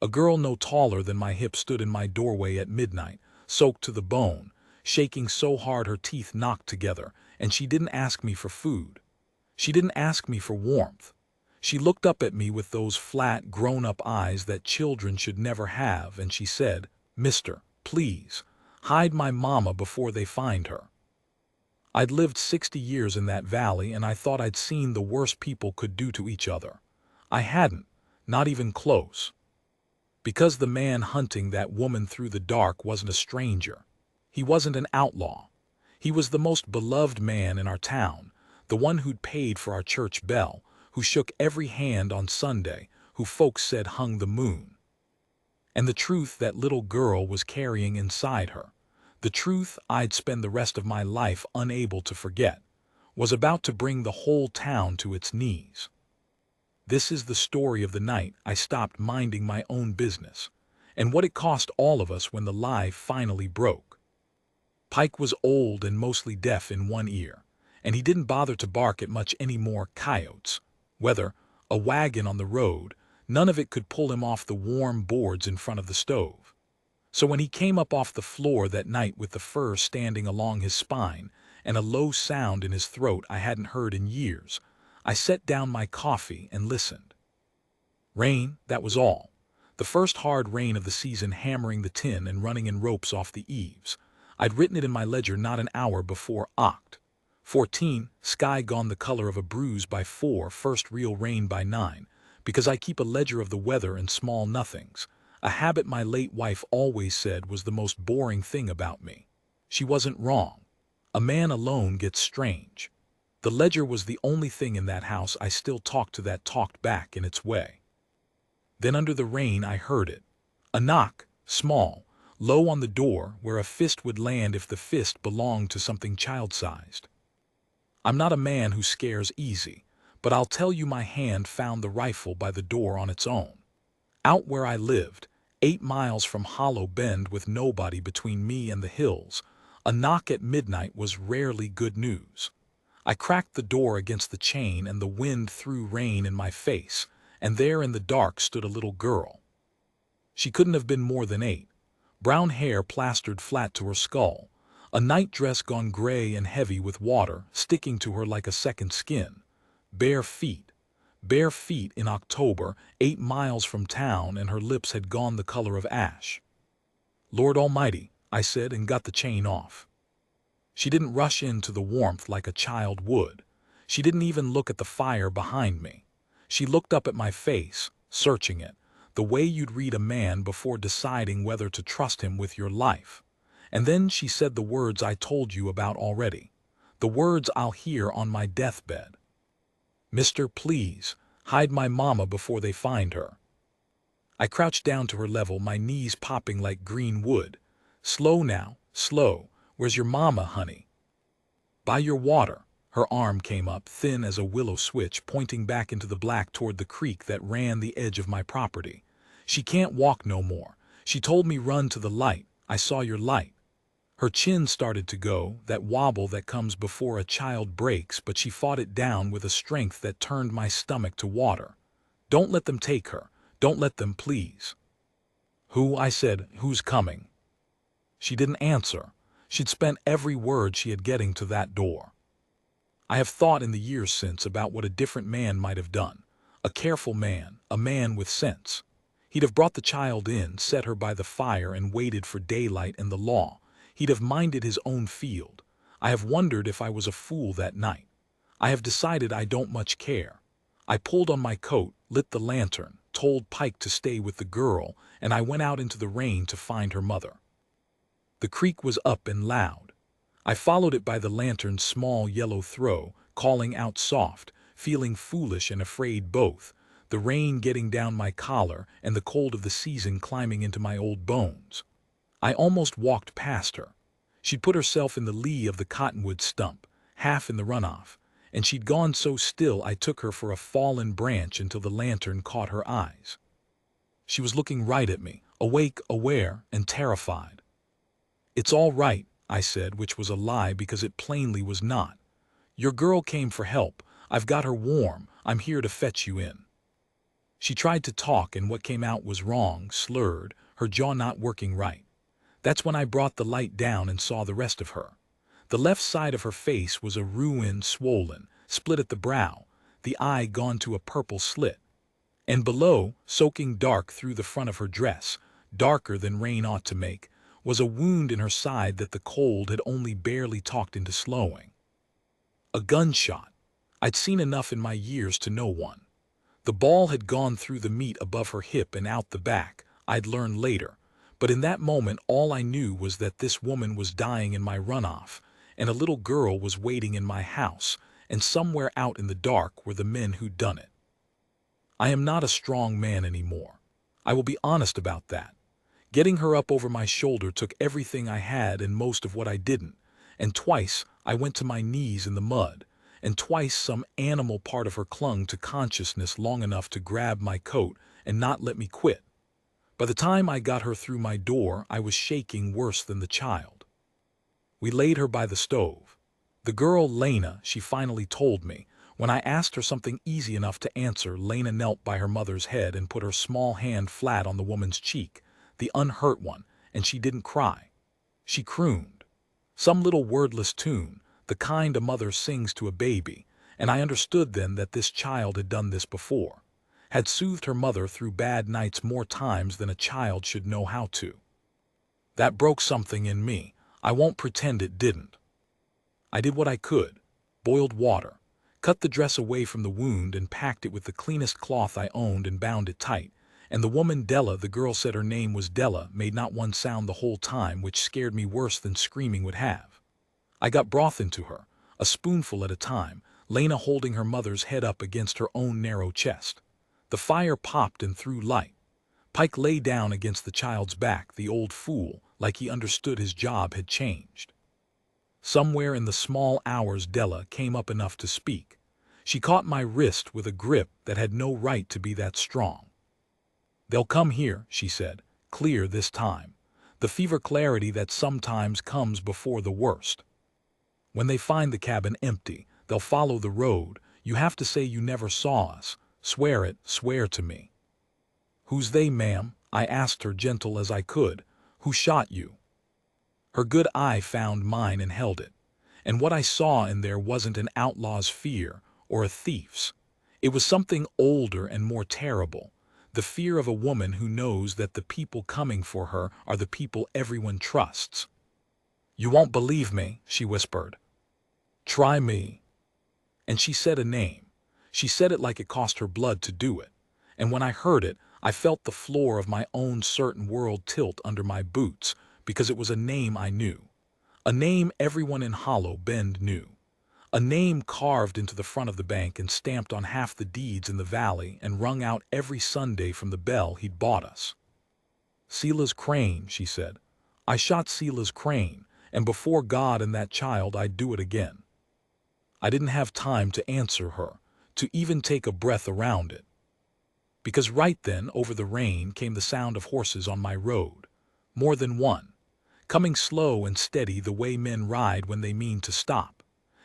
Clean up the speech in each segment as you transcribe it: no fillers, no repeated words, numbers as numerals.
A girl no taller than my hip stood in my doorway at midnight, soaked to the bone, shaking so hard her teeth knocked together, and she didn't ask me for food. She didn't ask me for warmth. She looked up at me with those flat, grown-up eyes that children should never have, and she said, "Mister, please, hide my mama before they find her." I'd lived 60 years in that valley, and I thought I'd seen the worst people could do to each other. I hadn't, not even close. Because the man hunting that woman through the dark wasn't a stranger. He wasn't an outlaw. He was the most beloved man in our town, the one who'd paid for our church bell, who shook every hand on Sunday, who folks said hung the moon. And the truth that little girl was carrying inside her, the truth I'd spend the rest of my life unable to forget, was about to bring the whole town to its knees. This is the story of the night I stopped minding my own business, and what it cost all of us when the lie finally broke. Pike was old and mostly deaf in one ear, and he didn't bother to bark at much any more coyotes. Whether a wagon on the road, none of it could pull him off the warm boards in front of the stove. So when he came up off the floor that night with the fur standing along his spine and a low sound in his throat I hadn't heard in years, I set down my coffee and listened. Rain, that was all. The first hard rain of the season, hammering the tin and running in ropes off the eaves. I'd written it in my ledger not an hour before Oct. 14, sky gone the color of a bruise by 4, first real rain by 9, because I keep a ledger of the weather and small nothings, a habit my late wife always said was the most boring thing about me. She wasn't wrong. A man alone gets strange. The ledger was the only thing in that house I still talked to that talked back in its way. Then under the rain I heard it. A knock, small, low on the door where a fist would land if the fist belonged to something child-sized. I'm not a man who scares easy, but I'll tell you my hand found the rifle by the door on its own. Out where I lived, 8 miles from Hollow Bend with nobody between me and the hills, a knock at midnight was rarely good news. I cracked the door against the chain and the wind threw rain in my face, and there in the dark stood a little girl. She couldn't have been more than 8. Brown hair plastered flat to her skull, a nightdress gone gray and heavy with water sticking to her like a second skin. Bare feet in October, 8 miles from town, and her lips had gone the color of ash. "Lord Almighty," I said, and got the chain off. She didn't rush into the warmth like a child would. She didn't even look at the fire behind me. She looked up at my face, searching it, the way you'd read a man before deciding whether to trust him with your life. And then she said the words I told you about already, the words I'll hear on my deathbed. "Mister, please, hide my mama before they find her." I crouched down to her level, my knees popping like green wood. "Slow now, slow. Where's your mama, honey?" "By your water." Her arm came up, thin as a willow switch, pointing back into the black toward the creek that ran the edge of my property. "She can't walk no more. She told me run to the light. I saw your light." Her chin started to go, that wobble that comes before a child breaks, but she fought it down with a strength that turned my stomach to water. "Don't let them take her. Don't let them, please." "Who?" I said. "Who's coming?" She didn't answer. She'd spent every word she had getting to that door. I have thought in the years since about what a different man might have done. A careful man, a man with sense. He'd have brought the child in, set her by the fire, and waited for daylight and the law. He'd have minded his own field. I have wondered if I was a fool that night. I have decided I don't much care. I pulled on my coat, lit the lantern, told Pike to stay with the girl, and I went out into the rain to find her mother. The creek was up and loud. I followed it by the lantern's small yellow throw, calling out soft, feeling foolish and afraid both, the rain getting down my collar and the cold of the season climbing into my old bones. I almost walked past her. She'd put herself in the lee of the cottonwood stump, half in the runoff, and she'd gone so still I took her for a fallen branch until the lantern caught her eyes. She was looking right at me, awake, aware, and terrified. "It's all right," I said, which was a lie because it plainly was not. "Your girl came for help. I've got her warm. I'm here to fetch you in." She tried to talk and what came out was wrong, slurred, her jaw not working right. That's when I brought the light down and saw the rest of her. The left side of her face was a ruin, swollen, split at the brow, the eye gone to a purple slit. And below, soaking dark through the front of her dress, darker than rain ought to make, was a wound in her side that the cold had only barely talked into slowing. A gunshot. I'd seen enough in my years to know one. The ball had gone through the meat above her hip and out the back, I'd learned later, but in that moment all I knew was that this woman was dying in my runoff, and a little girl was waiting in my house, and somewhere out in the dark were the men who'd done it. I am not a strong man anymore. I will be honest about that. Getting her up over my shoulder took everything I had and most of what I didn't, and twice I went to my knees in the mud, and twice some animal part of her clung to consciousness long enough to grab my coat and not let me quit. By the time I got her through my door, I was shaking worse than the child. We laid her by the stove. The girl, Lena, she finally told me. When I asked her something easy enough to answer, Lena knelt by her mother's head and put her small hand flat on the woman's cheek, the unhurt one, and she didn't cry. She crooned. Some little wordless tune, the kind a mother sings to a baby, and I understood then that this child had done this before, had soothed her mother through bad nights more times than a child should know how to. That broke something in me. I won't pretend it didn't. I did what I could, boiled water, cut the dress away from the wound and packed it with the cleanest cloth I owned and bound it tight, and the woman Della, the girl said her name was Della, made not one sound the whole time, which scared me worse than screaming would have. I got broth into her, a spoonful at a time, Lena holding her mother's head up against her own narrow chest. The fire popped and threw light. Pike lay down against the child's back, the old fool, like he understood his job had changed. Somewhere in the small hours Della came up enough to speak. She caught my wrist with a grip that had no right to be that strong. "They'll come here," she said, clear this time, the fever clarity that sometimes comes before the worst. "When they find the cabin empty, they'll follow the road. You have to say you never saw us. Swear it, swear to me." "Who's they, ma'am?" I asked her, gentle as I could. "Who shot you?" Her good eye found mine and held it. And what I saw in there wasn't an outlaw's fear or a thief's. It was something older and more terrible, the fear of a woman who knows that the people coming for her are the people everyone trusts. "You won't believe me," she whispered. "Try me." And she said a name. She said it like it cost her blood to do it. And when I heard it, I felt the floor of my own certain world tilt under my boots, because it was a name I knew. A name everyone in Hollow Bend knew. A name carved into the front of the bank and stamped on half the deeds in the valley and rung out every Sunday from the bell he'd bought us. "Sela's Crane," she said. "I shot Sela's Crane, and before God and that child I'd do it again." I didn't have time to answer her, to even take a breath around it. Because right then, over the rain, came the sound of horses on my road. More than one. Coming slow and steady the way men ride when they mean to stop.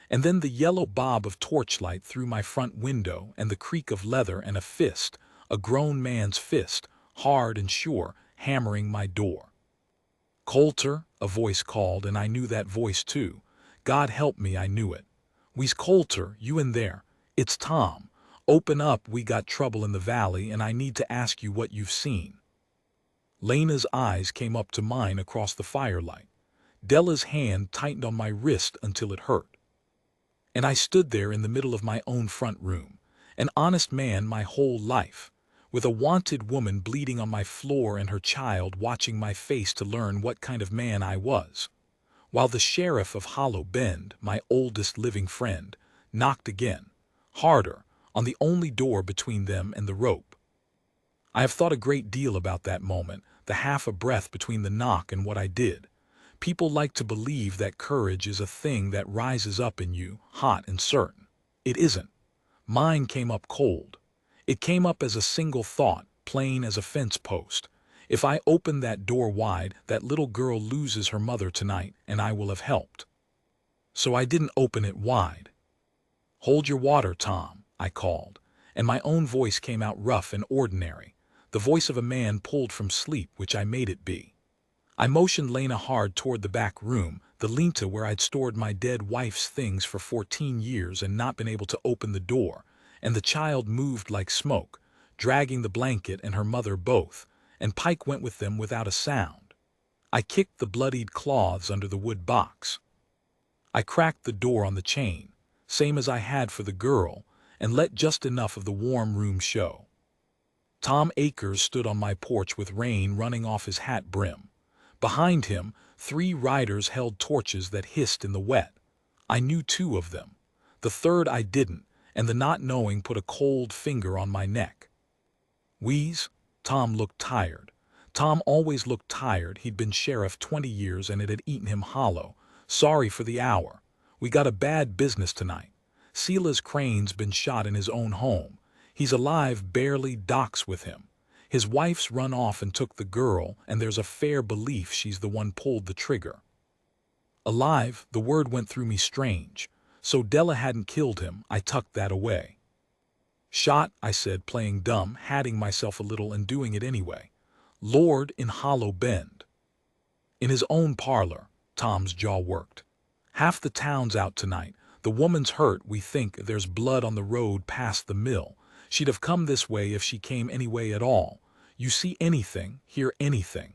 And then the yellow bob of torchlight through my front window and the creak of leather and a fist, a grown man's fist, hard and sure, hammering my door. "Coulter," a voice called, and I knew that voice too. God help me, I knew it. "We's Coulter, you in there. It's Tom. Open up, we got trouble in the valley and I need to ask you what you've seen." Lena's eyes came up to mine across the firelight. Della's hand tightened on my wrist until it hurt. And I stood there in the middle of my own front room, an honest man my whole life, with a wanted woman bleeding on my floor and her child watching my face to learn what kind of man I was, while the sheriff of Hollow Bend, my oldest living friend, knocked again, harder, on the only door between them and the rope. I have thought a great deal about that moment, the half a breath between the knock and what I did. People like to believe that courage is a thing that rises up in you, hot and certain. It isn't. Mine came up cold. It came up as a single thought, plain as a fence post. If I open that door wide, that little girl loses her mother tonight, and I will have helped. So I didn't open it wide. "Hold your water, Tom," I called, and my own voice came out rough and ordinary, the voice of a man pulled from sleep, which I made it be. I motioned Lena hard toward the back room, the linta where I'd stored my dead wife's things for 14 years and not been able to open the door, and the child moved like smoke, dragging the blanket and her mother both, and Pike went with them without a sound. I kicked the bloodied cloths under the wood box. I cracked the door on the chain, same as I had for the girl, and let just enough of the warm room show. Tom Akers stood on my porch with rain running off his hat brim. Behind him, 3 riders held torches that hissed in the wet. I knew 2 of them. The third I didn't, and the not knowing put a cold finger on my neck. Wheeze? Tom looked tired. Tom always looked tired. He'd been sheriff 20 years and it had eaten him hollow. Sorry for the hour. We got a bad business tonight. Silas Crane's been shot in his own home. He's alive, barely. Doc's with him. His wife's run off and took the girl, and there's a fair belief she's the one pulled the trigger. Alive, the word went through me strange. So Della hadn't killed him. I tucked that away. Shot, I said, playing dumb, hatting myself a little and doing it anyway. Lord, in Hollow Bend. In his own parlor. Tom's jaw worked. Half the town's out tonight. The woman's hurt. We think there's blood on the road past the mill. She'd have come this way if she came any way at all. You see anything, hear anything.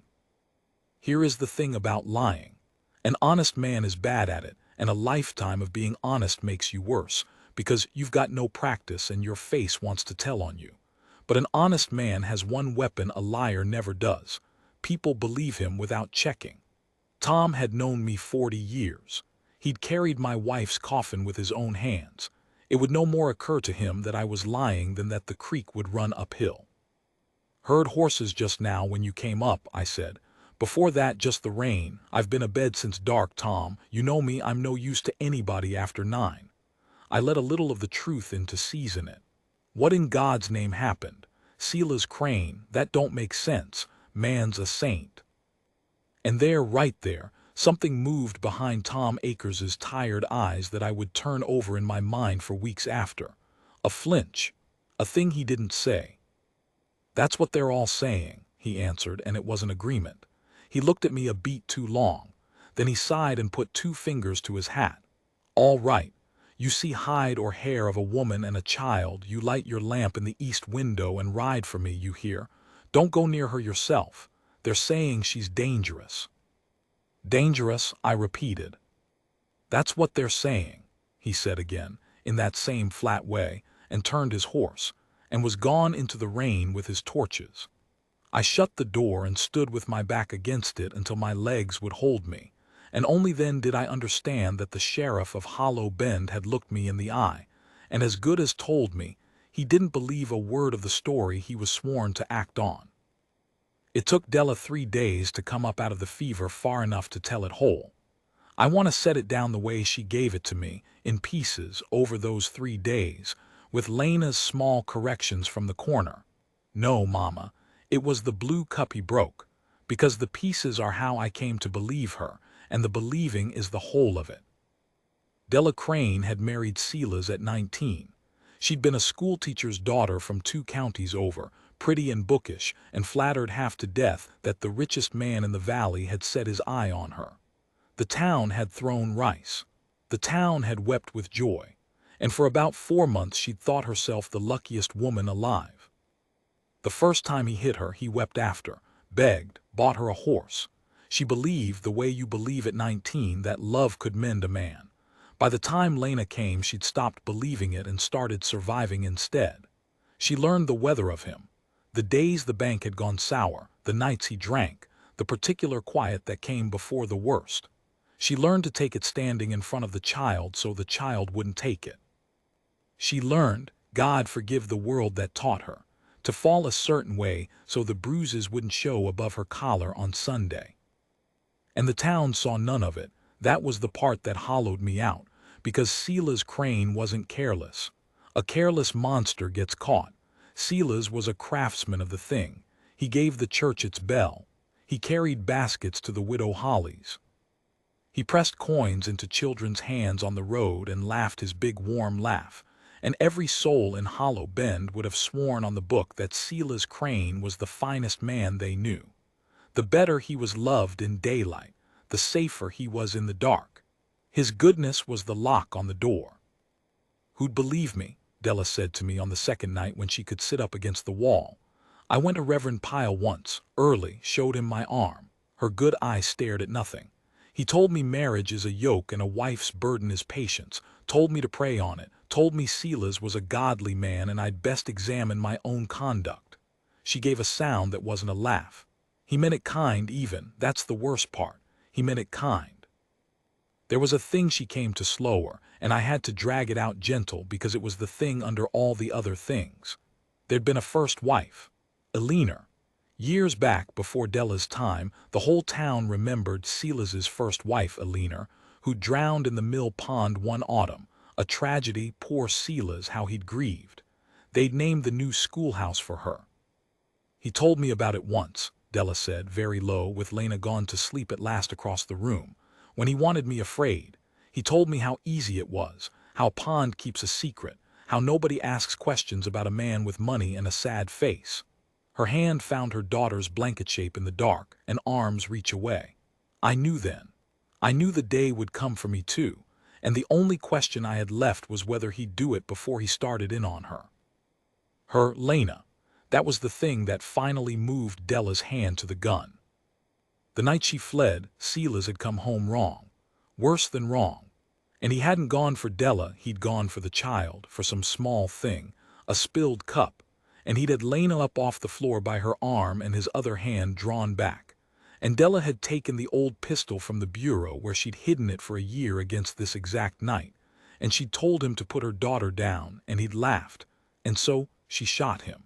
Here is the thing about lying. An honest man is bad at it, and a lifetime of being honest makes you worse, because you've got no practice and your face wants to tell on you. But an honest man has one weapon a liar never does. People believe him without checking. Tom had known me 40 years. He'd carried my wife's coffin with his own hands. It would no more occur to him that I was lying than that the creek would run uphill. Heard horses just now when you came up, I said. Before that, just the rain. I've been abed since dark, Tom. You know me, I'm no use to anybody after 9. I let a little of the truth in to season it. What in God's name happened? Silas Crane, that don't make sense. Man's a saint. And there, right there, something moved behind Tom Akers's tired eyes that I would turn over in my mind for weeks after. A flinch. A thing he didn't say. That's what they're all saying, he answered, and it was an agreement. He looked at me a beat too long. Then he sighed and put 2 fingers to his hat. All right. You see hide or hair of a woman and a child, you light your lamp in the east window and ride for me, you hear? Don't go near her yourself. They're saying she's dangerous. Dangerous, I repeated. That's what they're saying, he said again, in that same flat way, and turned his horse, and was gone into the rain with his torches. I shut the door and stood with my back against it until my legs would hold me, and only then did I understand that the sheriff of Hollow Bend had looked me in the eye, and as good as told me he didn't believe a word of the story he was sworn to act on. It took Della 3 days to come up out of the fever far enough to tell it whole. I want to set it down the way she gave it to me, in pieces, over those 3 days, with Lena's small corrections from the corner. No, Mama, it was the blue cup he broke, because the pieces are how I came to believe her, and the believing is the whole of it. Della Crane had married Silas at 19. She'd been a schoolteacher's daughter from 2 counties over, pretty and bookish, and flattered half to death that the richest man in the valley had set his eye on her. The town had thrown rice. The town had wept with joy, and for about 4 months she'd thought herself the luckiest woman alive. The first time he hit her, he wept after, begged, bought her a horse. She believed, the way you believe at 19, that love could mend a man. By the time Lena came, she'd stopped believing it and started surviving instead. She learned the weather of him. The days the bank had gone sour, the nights he drank, the particular quiet that came before the worst. She learned to take it standing in front of the child so the child wouldn't take it. She learned, God forgive the world that taught her, to fall a certain way so the bruises wouldn't show above her collar on Sunday. And the town saw none of it. That was the part that hollowed me out, because Silas Crane wasn't careless. A careless monster gets caught. Silas was a craftsman of the thing. He gave the church its bell. He carried baskets to the widow Hollies. He pressed coins into children's hands on the road and laughed his big warm laugh. and every soul in Hollow Bend would have sworn on the book that Silas Crane was the finest man they knew. The better he was loved in daylight, the safer he was in the dark. His goodness was the lock on the door. "Who'd believe me?" Della said to me on the second night when she could sit up against the wall. "I went to Reverend Pyle once, early, showed him my arm. Her good eye stared at nothing. He told me marriage is a yoke and a wife's burden is patience, told me to pray on it, told me Silas was a godly man and I'd best examine my own conduct." She gave a sound that wasn't a laugh. "He meant it kind even, that's the worst part. He meant it kind." There was a thing she came to slower, and I had to drag it out gentle because it was the thing under all the other things. There'd been a first wife, Eleanor. Years back, before Della's time, the whole town remembered Silas's first wife, Eleanor, who drowned in the mill pond one autumn. A tragedy, poor Silas, how he'd grieved. They'd named the new schoolhouse for her. "He told me about it once," Della said, very low, with Lena gone to sleep at last across the room. "When he wanted me afraid. He told me how easy it was, how a pond keeps a secret, how nobody asks questions about a man with money and a sad face." Her hand found her daughter's blanket shape in the dark, and arms reach away. "I knew then. I knew the day would come for me too, and the only question I had left was whether he'd do it before he started in on her." Her Lena. That was the thing that finally moved Della's hand to the gun. The night she fled, Silas had come home wrong. Worse than wrong. And he hadn't gone for Della, he'd gone for the child, for some small thing, a spilled cup, and he'd had Lena up off the floor by her arm and his other hand drawn back. And Della had taken the old pistol from the bureau where she'd hidden it for a year against this exact night, and she'd told him to put her daughter down, and he'd laughed, and so she shot him.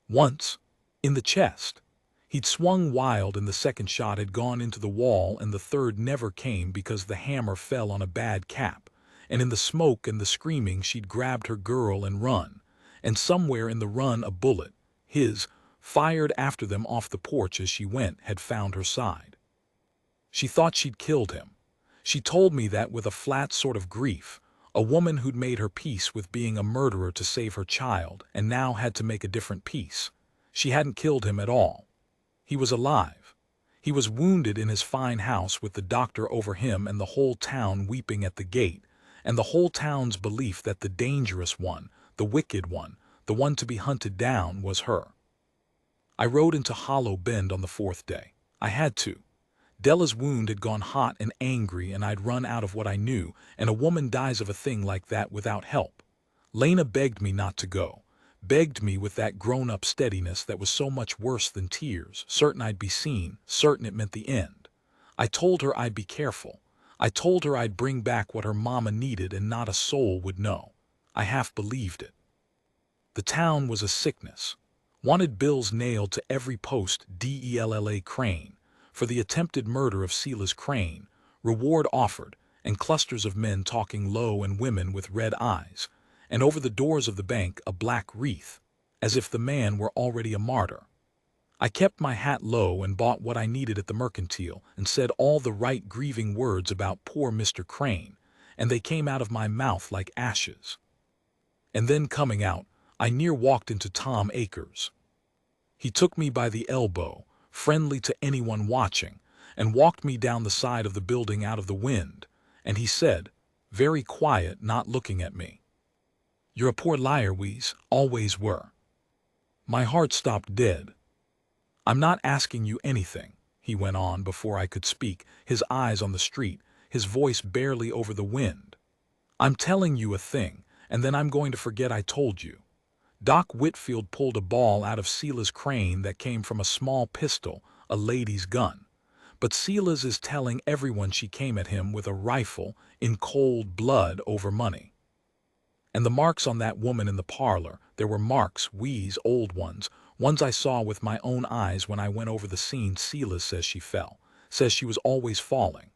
Once, in the chest. He'd swung wild and the second shot had gone into the wall and the third never came because the hammer fell on a bad cap, and in the smoke and the screaming she'd grabbed her girl and run, and somewhere in the run a bullet, his, fired after them off the porch as she went, had found her side. She thought she'd killed him. She told me that with a flat sort of grief, a woman who'd made her peace with being a murderer to save her child and now had to make a different peace. She hadn't killed him at all. He was alive. He was wounded in his fine house with the doctor over him and the whole town weeping at the gate, and the whole town's belief that the dangerous one, the wicked one, the one to be hunted down, was her. I rode into Hollow Bend on the fourth day. I had to. Della's wound had gone hot and angry and I'd run out of what I knew, and a woman dies of a thing like that without help. Lena begged me not to go. Begged me with that grown-up steadiness that was so much worse than tears, certain I'd be seen, certain it meant the end. I told her I'd be careful. I told her I'd bring back what her mama needed and not a soul would know. I half believed it. The town was a sickness. Wanted bills nailed to every post, Della Crane, for the attempted murder of Silas Crane, reward offered, and clusters of men talking low and women with red eyes, and over the doors of the bank a black wreath, as if the man were already a martyr. I kept my hat low and bought what I needed at the mercantile and said all the right grieving words about poor Mr. Crane, and they came out of my mouth like ashes. And then coming out, I near walked into Tom Akers. He took me by the elbow, friendly to anyone watching, and walked me down the side of the building out of the wind, and he said, very quiet, not looking at me, "You're a poor liar, Weeze, always were." My heart stopped dead. "I'm not asking you anything," he went on before I could speak, his eyes on the street, his voice barely over the wind. "I'm telling you a thing, and then I'm going to forget I told you. Doc Whitfield pulled a ball out of Silas Crane that came from a small pistol, a lady's gun. But Silas is telling everyone she came at him with a rifle in cold blood over money. And the marks on that woman in the parlor, there were marks, Weeze, old ones I saw with my own eyes when I went over the scene. Silas says she fell, says she was always falling."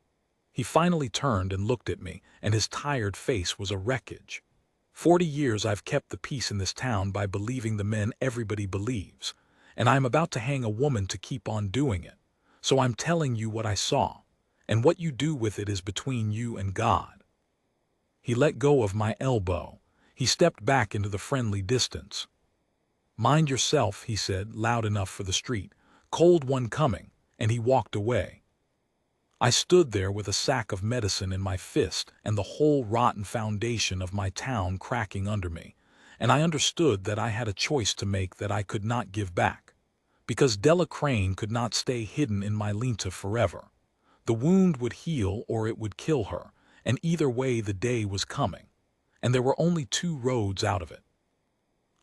He finally turned and looked at me, and his tired face was a wreckage. 40 years I've kept the peace in this town by believing the men everybody believes, and I'm about to hang a woman to keep on doing it. So I'm telling you what I saw, and what you do with it is between you and God. He let go of my elbow. He stepped back into the friendly distance. "Mind yourself," he said, loud enough for the street. "Cold one coming," and he walked away. I stood there with a sack of medicine in my fist and the whole rotten foundation of my town cracking under me, and I understood that I had a choice to make that I could not give back. Because Della Crane could not stay hidden in my Lenta forever. The wound would heal or it would kill her, and either way the day was coming, and there were only two roads out of it.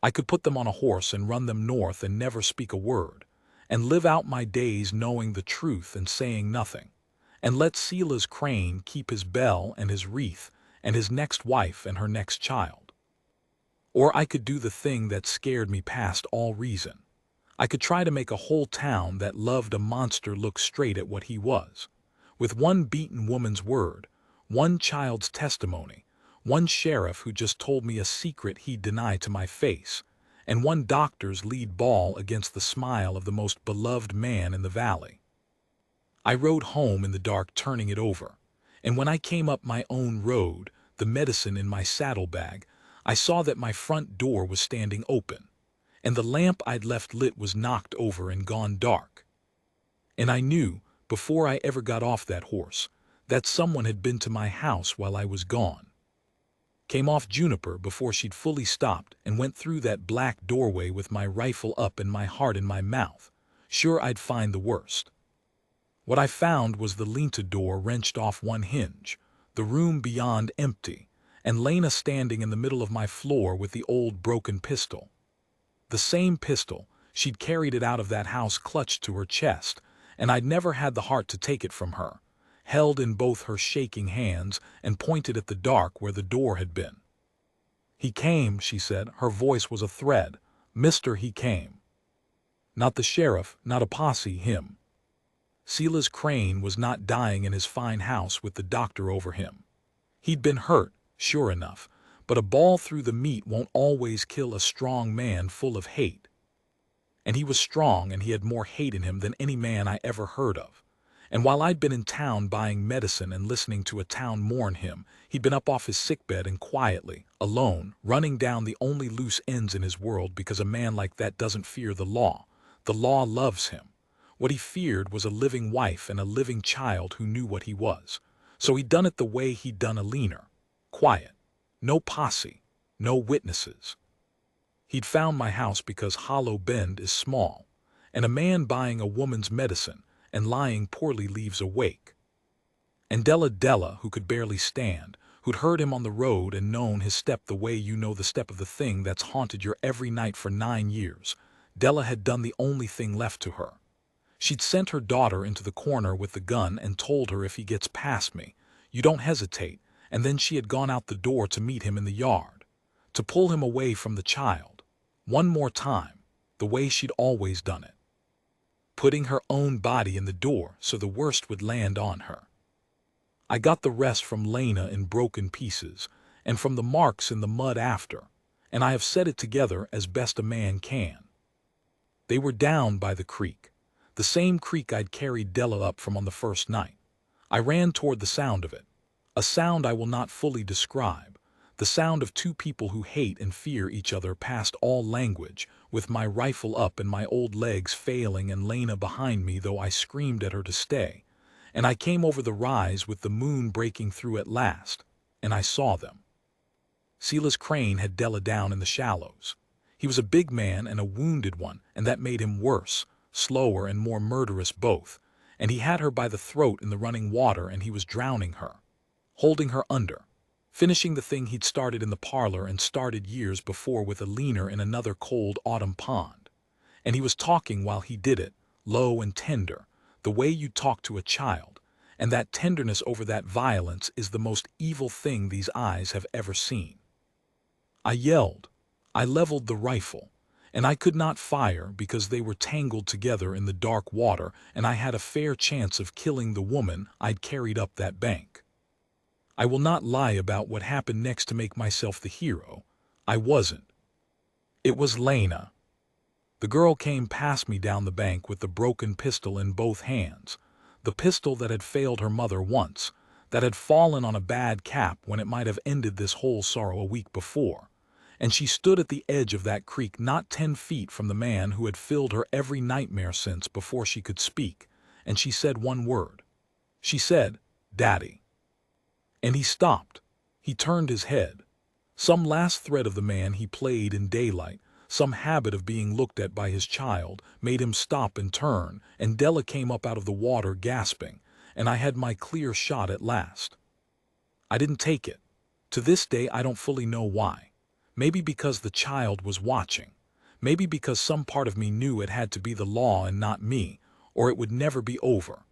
I could put them on a horse and run them north and never speak a word, and live out my days knowing the truth and saying nothing, and let Silas Crane keep his bell and his wreath and his next wife and her next child. Or I could do the thing that scared me past all reason. I could try to make a whole town that loved a monster look straight at what he was. With one beaten woman's word, one child's testimony, one sheriff who just told me a secret he'd deny to my face, and one doctor's lead ball against the smile of the most beloved man in the valley. I rode home in the dark turning it over, and when I came up my own road, the medicine in my saddlebag, I saw that my front door was standing open, and the lamp I'd left lit was knocked over and gone dark. And I knew, before I ever got off that horse, that someone had been to my house while I was gone. Came off Juniper before she'd fully stopped and went through that black doorway with my rifle up and my heart in my mouth, sure I'd find the worst. What I found was the Lenta door wrenched off one hinge, the room beyond empty, and Lena standing in the middle of my floor with the old broken pistol. The same pistol, she'd carried it out of that house clutched to her chest, and I'd never had the heart to take it from her, held in both her shaking hands and pointed at the dark where the door had been. "He came," she said. Her voice was a thread. "Mister, he came. Not the sheriff, not a posse, him." Silas Crane was not dying in his fine house with the doctor over him. He'd been hurt, sure enough, but a ball through the meat won't always kill a strong man full of hate. And he was strong, and he had more hate in him than any man I ever heard of. And while I'd been in town buying medicine and listening to a town mourn him, he'd been up off his sickbed and quietly, alone, running down the only loose ends in his world, because a man like that doesn't fear the law. The law loves him. What he feared was a living wife and a living child who knew what he was. So he'd done it the way he'd done Alina. Quiet. No posse. No witnesses. He'd found my house because Hollow Bend is small, and a man buying a woman's medicine and lying poorly leaves a wake. And Della, who could barely stand, who'd heard him on the road and known his step the way you know the step of the thing that's haunted you every night for 9 years, Della had done the only thing left to her. She'd sent her daughter into the corner with the gun and told her, "If he gets past me, you don't hesitate," and then she had gone out the door to meet him in the yard, to pull him away from the child, one more time, the way she'd always done it, putting her own body in the door so the worst would land on her. I got the rest from Lena in broken pieces, and from the marks in the mud after, and I have set it together as best a man can. They were down by the creek, the same creek I'd carried Della up from on the first night. I ran toward the sound of it, a sound I will not fully describe, the sound of two people who hate and fear each other past all language, with my rifle up and my old legs failing and Lena behind me, though I screamed at her to stay. And I came over the rise with the moon breaking through at last, and I saw them. Silas Crane had Della down in the shallows. He was a big man and a wounded one, and that made him worse, slower and more murderous both, and he had her by the throat in the running water, and he was drowning her, holding her under, finishing the thing he'd started in the parlor and started years before with a leaner in another cold autumn pond. And he was talking while he did it, low and tender, the way you talk to a child, and that tenderness over that violence is the most evil thing these eyes have ever seen. I yelled. I leveled the rifle, and I could not fire because they were tangled together in the dark water, and I had a fair chance of killing the woman I'd carried up that bank. I will not lie about what happened next to make myself the hero. I wasn't. It was Lena. The girl came past me down the bank with the broken pistol in both hands, the pistol that had failed her mother once, that had fallen on a bad cap when it might have ended this whole sorrow a week before, And she stood at the edge of that creek not 10 feet from the man who had filled her every nightmare since before she could speak, and she said one word. She said, "Daddy." And he stopped. He turned his head. Some last thread of the man he played in daylight, some habit of being looked at by his child, made him stop and turn, and Della came up out of the water gasping, and I had my clear shot at last. I didn't take it. To this day I don't fully know why. Maybe because the child was watching. Maybe because some part of me knew it had to be the law and not me, or it would never be over.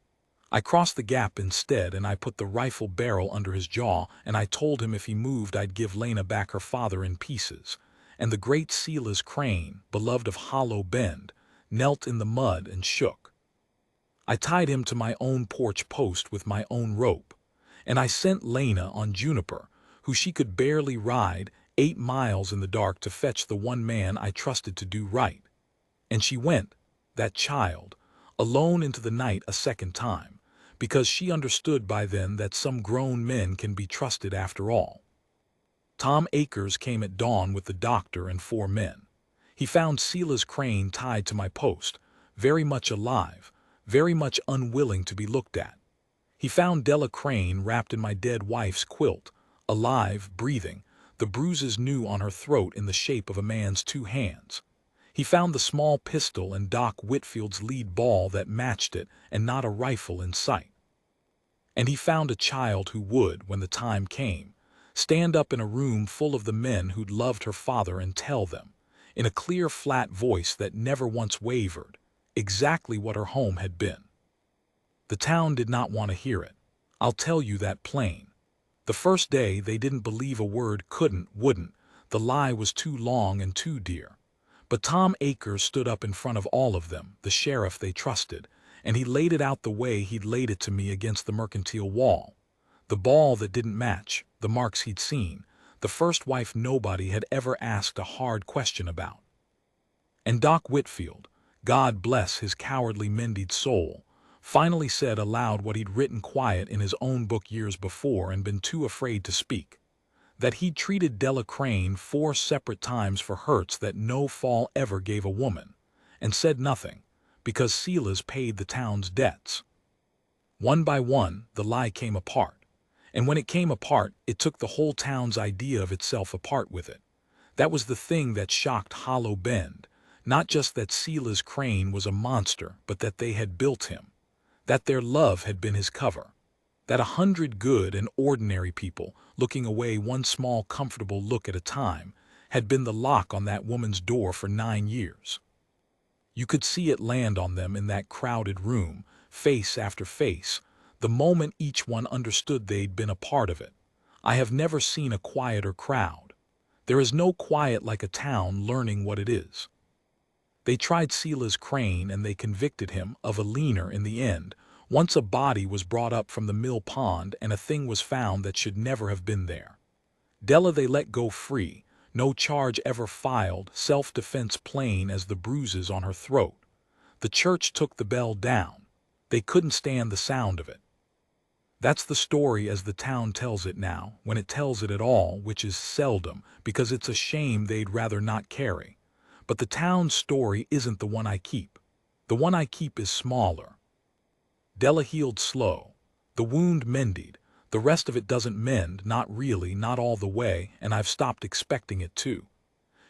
I crossed the gap instead, and I put the rifle barrel under his jaw, and I told him if he moved I'd give Lena back her father in pieces. And the great Silas Crane, beloved of Hollow Bend, knelt in the mud and shook. I tied him to my own porch post with my own rope, and I sent Lena on Juniper, who she could barely ride, 8 miles in the dark to fetch the one man I trusted to do right. And she went, that child, alone into the night a second time, because she understood by then that some grown men can be trusted after all. Tom Akers came at dawn with the doctor and 4 men. He found Silas Crane tied to my post, very much alive, very much unwilling to be looked at. He found Della Crane wrapped in my dead wife's quilt, alive, breathing, the bruises new on her throat in the shape of a man's 2 hands. He found the small pistol and Doc Whitfield's lead ball that matched it, and not a rifle in sight. And he found a child who would, when the time came, stand up in a room full of the men who'd loved her father and tell them, in a clear, flat voice that never once wavered, exactly what her home had been. The town did not want to hear it. I'll tell you that plain. The first day they didn't believe a word, couldn't, wouldn't. The lie was too long and too dear. But Tom Akers stood up in front of all of them, the sheriff they trusted, and he laid it out the way he'd laid it to me against the mercantile wall. The ball that didn't match, the marks he'd seen, the first wife nobody had ever asked a hard question about. And Doc Whitfield, God bless his cowardly mended soul, finally said aloud what he'd written quiet in his own book years before and been too afraid to speak. That he'd treated Della Crane 4 separate times for hurts that no fall ever gave a woman, and said nothing, because Silas paid the town's debts. One by one, the lie came apart, and when it came apart, it took the whole town's idea of itself apart with it. That was the thing that shocked Hollow Bend, not just that Silas Crane was a monster, but that they had built him, that their love had been his cover. That 100 good and ordinary people, looking away one small comfortable look at a time, had been the lock on that woman's door for 9 years. You could see it land on them in that crowded room, face after face, the moment each one understood they'd been a part of it. I have never seen a quieter crowd. There is no quiet like a town learning what it is. They tried Silas Crane and they convicted him of a leaner in the end. Once a body was brought up from the mill pond and a thing was found that should never have been there. Della they let go free, no charge ever filed, self-defense plain as the bruises on her throat. The church took the bell down. They couldn't stand the sound of it. That's the story as the town tells it now, when it tells it at all, which is seldom, because it's a shame they'd rather not carry. But the town's story isn't the one I keep. The one I keep is smaller. Della healed slow. The wound mended. The rest of it doesn't mend, not really, not all the way, and I've stopped expecting it to.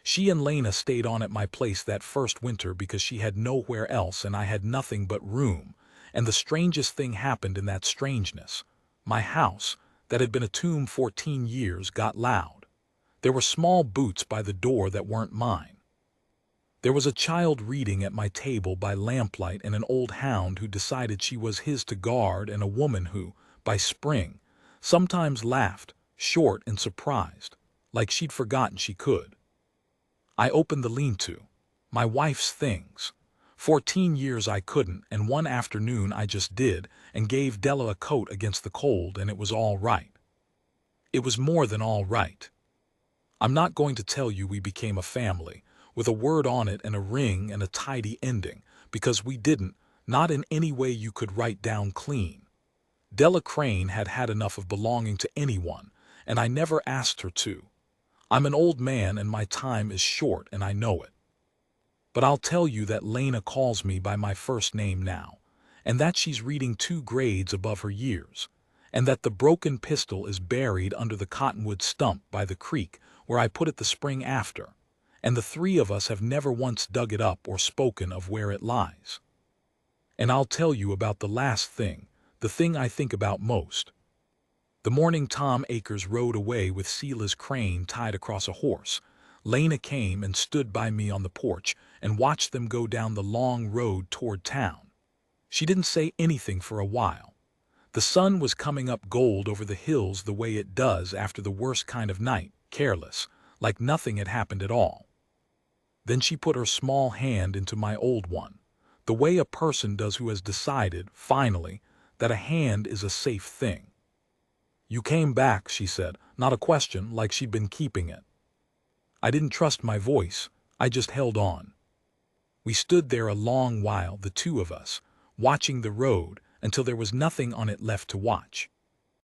She and Lena stayed on at my place that first winter because she had nowhere else and I had nothing but room. And the strangest thing happened in that strangeness. My house, that had been a tomb 14 years, got loud. There were small boots by the door that weren't mine. There was a child reading at my table by lamplight and an old hound who decided she was his to guard and a woman who, by spring, sometimes laughed, short and surprised, like she'd forgotten she could. I opened the lean-to. My wife's things. 14 years I couldn't, and one afternoon I just did, and gave Della a coat against the cold, and it was all right. It was more than all right. I'm not going to tell you we became a family, with a word on it and a ring and a tidy ending, because we didn't, not in any way you could write down clean. Della Crane had had enough of belonging to anyone, and I never asked her to. I'm an old man and my time is short and I know it. But I'll tell you that Lena calls me by my first name now, and that she's reading 2 grades above her years, and that the broken pistol is buried under the cottonwood stump by the creek where I put it the spring after, and the 3 of us have never once dug it up or spoken of where it lies. And I'll tell you about the last thing, the thing I think about most. The morning Tom Akers rode away with Sela's crane tied across a horse, Lena came and stood by me on the porch and watched them go down the long road toward town. She didn't say anything for a while. The sun was coming up gold over the hills the way it does after the worst kind of night, careless, like nothing had happened at all. Then she put her small hand into my old one, the way a person does who has decided, finally, that a hand is a safe thing. "You came back," she said, not a question, like she'd been keeping it. I didn't trust my voice. I just held on. We stood there a long while, the 2 of us, watching the road until there was nothing on it left to watch.